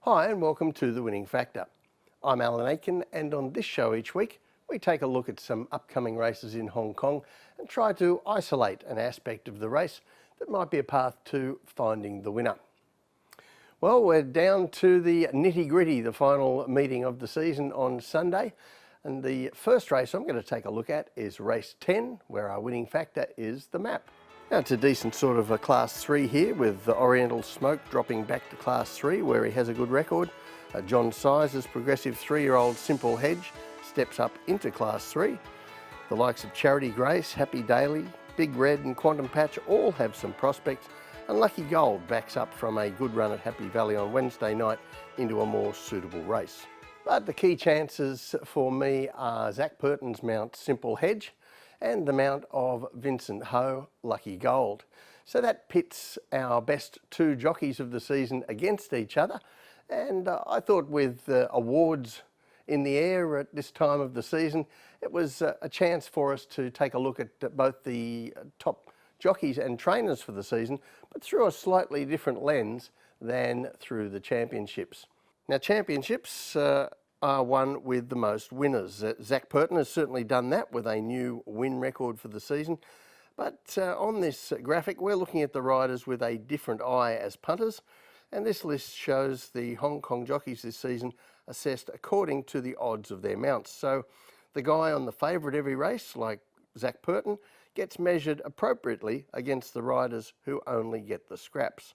Hi and welcome to The Winning Factor. I'm Alan Aitken, and on this show each week we take a look at some upcoming races in Hong Kong and try to isolate an aspect of the race that might be a path to finding the winner. Well, we're down to the nitty-gritty, the final meeting of the season on Sunday, and the first race I'm going to take a look at is race 10, where our winning factor is the map. Now, it's a decent sort of a Class 3 here, with the Oriental Smoke dropping back to Class 3 where he has a good record. John Sizer's progressive 3-year-old Simple Hedge steps up into Class 3. The likes of Charity Grace, Happy Daily, Big Red and Quantum Patch all have some prospects, and Lucky Gold backs up from a good run at Happy Valley on Wednesday night into a more suitable race. But the key chances for me are Zac Purton's mount Simple Hedge and the mount of Vincent Ho, Lucky Gold. So that pits our best two jockeys of the season against each other, and I thought with awards in the air at this time of the season, it was a chance for us to take a look at both the top jockeys and trainers for the season, but through a slightly different lens than through the championships. Now, championships are won with the most winners. Zac Purton has certainly done that with a new win record for the season. But on this graphic, we're looking at the riders with a different eye as punters. And this list shows the Hong Kong jockeys this season assessed according to the odds of their mounts. So the guy on the favourite every race, like Zac Purton, gets measured appropriately against the riders who only get the scraps.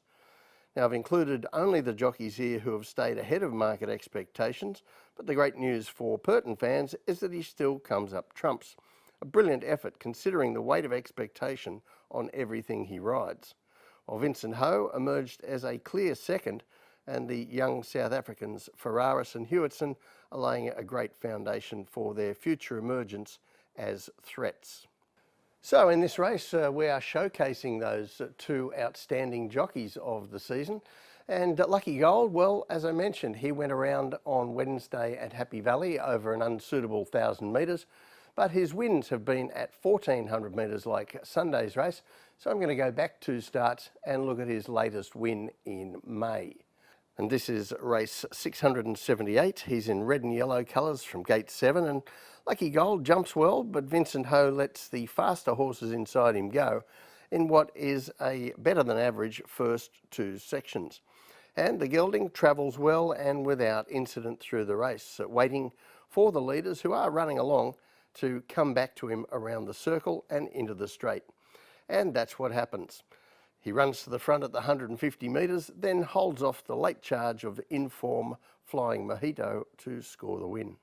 Now, I've included only the jockeys here who have stayed ahead of market expectations, but the great news for Purton fans is that he still comes up trumps. A brilliant effort considering the weight of expectation on everything he rides. While Vincent Ho emerged as a clear second, and the young South Africans Ferraris and Hewitson are laying a great foundation for their future emergence as threats. So in this race, we are showcasing those two outstanding jockeys of the season. And Lucky Gold, well, as I mentioned, he went around on Wednesday at Happy Valley over an unsuitable 1,000 metres, but his wins have been at 1,400 metres like Sunday's race. So I'm going to go back 2 starts and look at his latest win in May. And this is race 678. He's in red and yellow colours from gate 7, and Lucky Gold jumps well, but Vincent Ho lets the faster horses inside him go in what is a better than average first 2 sections. And the gelding travels well and without incident through the race, waiting for the leaders who are running along to come back to him around the circle and into the straight. And that's what happens. He runs to the front at the 150 metres, then holds off the late charge of Inform Flying Mojito to score the win.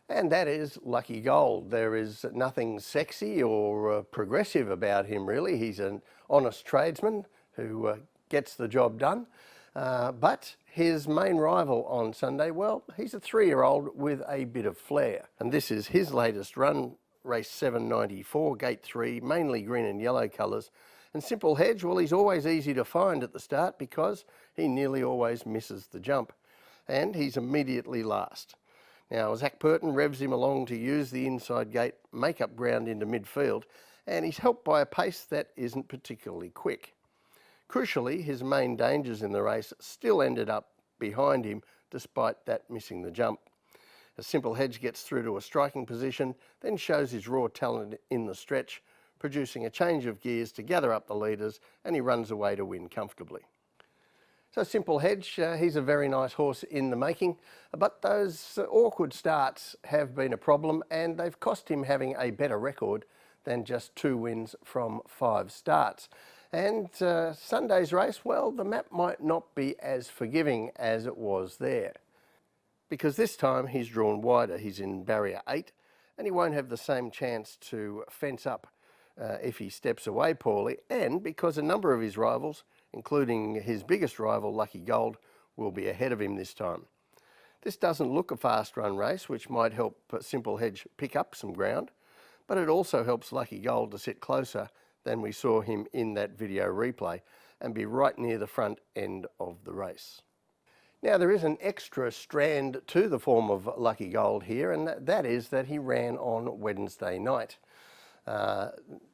And that is Lucky Gold. There is nothing sexy or progressive about him, really. He's an honest tradesman who gets the job done. But his main rival on Sunday, well, he's a 3-year-old with a bit of flair. And this is his latest run, race 794, gate 3, mainly green and yellow colours. And Simple Hedge, well, he's always easy to find at the start because he nearly always misses the jump. And he's immediately last. Now, Zac Purton revs him along to use the inside gate, make up ground into midfield, and he's helped by a pace that isn't particularly quick. Crucially, his main dangers in the race still ended up behind him despite that missing the jump. As Simple Hedge gets through to a striking position, then shows his raw talent in the stretch, producing a change of gears to gather up the leaders, and he runs away to win comfortably. So Simple Hedge, he's a very nice horse in the making, but those awkward starts have been a problem, and they've cost him having a better record than just 2 wins from 5 starts. And Sunday's race, well, the map might not be as forgiving as it was there, because this time he's drawn wider. He's in barrier 8, and he won't have the same chance to fence up if he steps away poorly, and because a number of his rivals, including his biggest rival Lucky Gold, will be ahead of him this time. This doesn't look a fast run race, which might help Simple Hedge pick up some ground, but it also helps Lucky Gold to sit closer than we saw him in that video replay and be right near the front end of the race. Now, there is an extra strand to the form of Lucky Gold here, and that is that he ran on Wednesday night.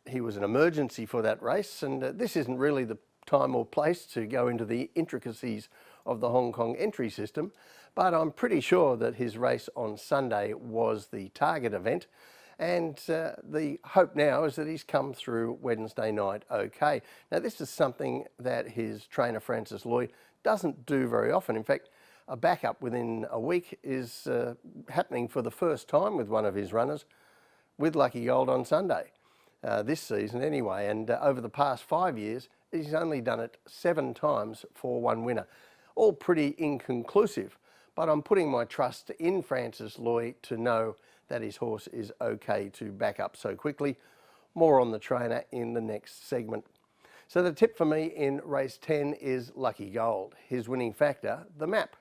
He was an emergency for that race, and this isn't really the time or place to go into the intricacies of the Hong Kong entry system, but I'm pretty sure that his race on Sunday was the target event, and the hope now is that he's come through Wednesday night okay. Now, this is something that his trainer Francis Lui doesn't do very often. In fact, a backup within a week is happening for the first time with one of his runners with Lucky Gold on Sunday. This season anyway, and over the past 5 years he's only done it 7 times for one winner. All pretty inconclusive, but I'm putting my trust in Francis Lui to know that his horse is okay to back up so quickly. More on the trainer in the next segment. So the tip for me in race 10 is Lucky Gold. His winning factor, the map.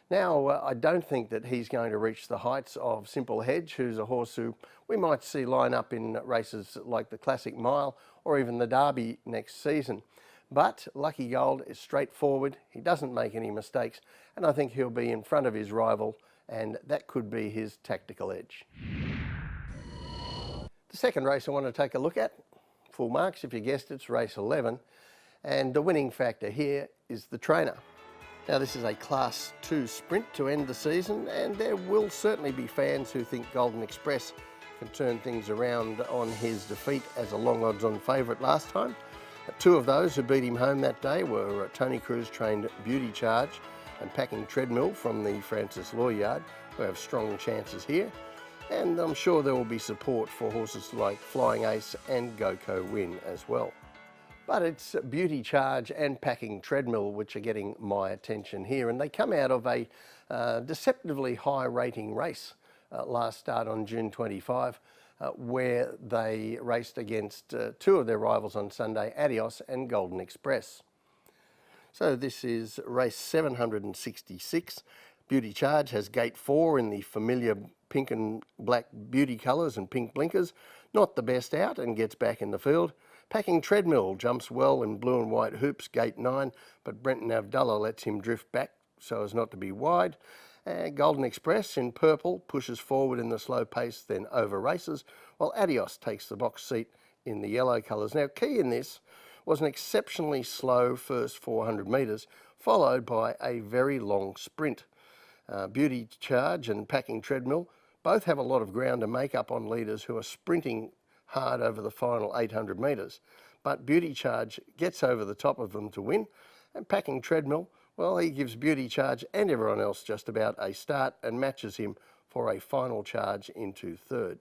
Now, I don't think that he's going to reach the heights of Simple Hedge, who's a horse who we might see line up in races like the Classic Mile or even the Derby next season. But Lucky Gold is straightforward, he doesn't make any mistakes, and I think he'll be in front of his rival, and that could be his tactical edge. The second race I want to take a look at, full marks if you guessed it's race 11, and the winning factor here is the trainer. Now, this is a Class 2 sprint to end the season, and there will certainly be fans who think Golden Express can turn things around on his defeat as a long odds-on favourite last time. 2 of those who beat him home that day were Tony Cruz trained Beauty Charge and Packing Treadmill from the Francis Lui yard, who have strong chances here. And I'm sure there will be support for horses like Flying Ace and Go-Co Win as well. But it's Beauty Charge and Packing Treadmill which are getting my attention here, and they come out of a deceptively high rating race last start on June 25, where they raced against 2 of their rivals on Sunday, Adios and Golden Express. So this is race 766. Beauty Charge has gate 4 in the familiar pink and black beauty colours and pink blinkers, not the best out, and gets back in the field. Packing Treadmill jumps well in blue and white hoops, gate 9, but Brenton Avdulla lets him drift back so as not to be wide. Golden Express in purple pushes forward in the slow pace, then over races, while Adios takes the box seat in the yellow colours. Now, key in this was an exceptionally slow first 400 metres, followed by a very long sprint. Beauty Charge and Packing Treadmill both have a lot of ground to make up on leaders who are sprinting hard over the final 800 metres, but Beauty Charge gets over the top of them to win, and Packing Treadmill, well, he gives Beauty Charge and everyone else just about a start and matches him for a final charge into third.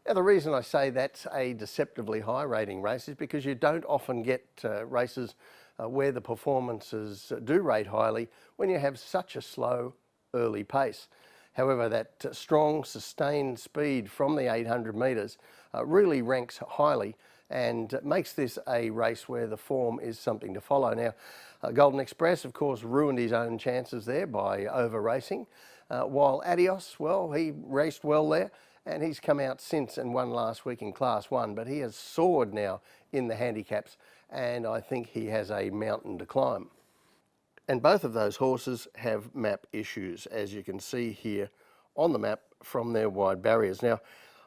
Now, the reason I say that's a deceptively high rating race is because you don't often get races where the performances do rate highly when you have such a slow early pace. However, that strong, sustained speed from the 800 metres really ranks highly and makes this a race where the form is something to follow. Now, Golden Express, of course, ruined his own chances there by over-racing, while Adios, well, he raced well there, and he's come out since and won last week in Class 1, but he has soared now in the handicaps, and I think he has a mountain to climb. And both of those horses have map issues, as you can see here on the map from their wide barriers. Now,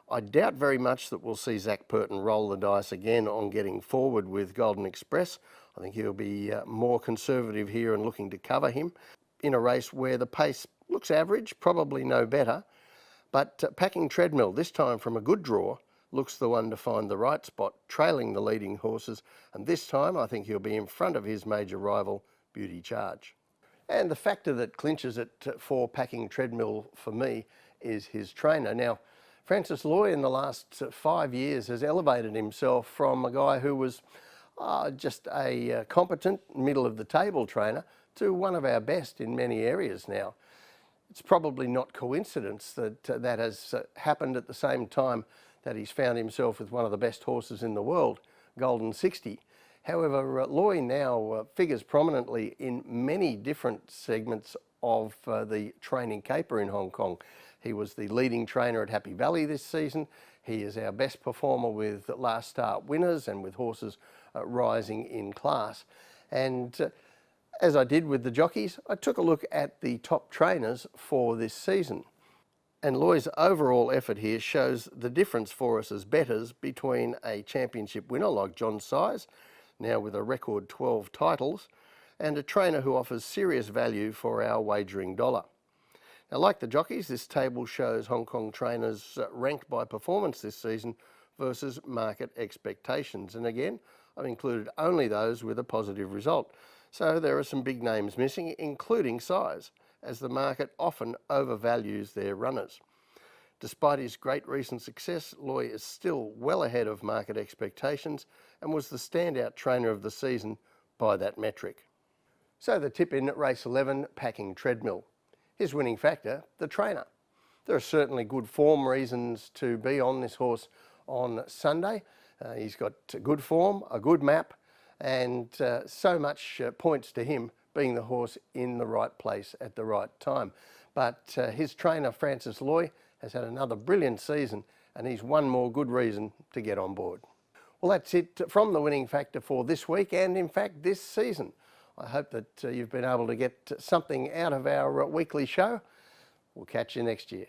I doubt very much that we'll see Zac Purton roll the dice again on getting forward with Golden Express. I think he'll be more conservative here and looking to cover him in a race where the pace looks average, probably no better. But Packing Treadmill, this time from a good draw, looks the one to find the right spot, trailing the leading horses. And this time I think he'll be in front of his major rival, Beauty Charge. And the factor that clinches it for Packing Treadmill for me is his trainer. Now, Francis Lui in the last 5 years has elevated himself from a guy who was just a competent middle-of-the-table trainer to one of our best in many areas now. It's probably not coincidence that that has happened at the same time that he's found himself with one of the best horses in the world, Golden 60. However, Lui now figures prominently in many different segments of the training caper in Hong Kong. He was the leading trainer at Happy Valley this season. He is our best performer with last start winners and with horses rising in class. And as I did with the jockeys, I took a look at the top trainers for this season. And Lui's overall effort here shows the difference for us as bettors between a championship winner like John Size, now with a record 12 titles, and a trainer who offers serious value for our wagering dollar. Now, like the jockeys, this table shows Hong Kong trainers ranked by performance this season versus market expectations. And again, I've included only those with a positive result. So there are some big names missing, including size, as the market often overvalues their runners. Despite his great recent success, Loy is still well ahead of market expectations and was the standout trainer of the season by that metric. So the tip in race 11, Packing Treadmill. His winning factor, the trainer. There are certainly good form reasons to be on this horse on Sunday. He's got good form, a good map, and so much points to him being the horse in the right place at the right time. But his trainer, Francis Loy, has had another brilliant season, and he's one more good reason to get on board. Well, that's it from the winning factor for this week and, in fact, this season. I hope that you've been able to get something out of our weekly show. We'll catch you next year.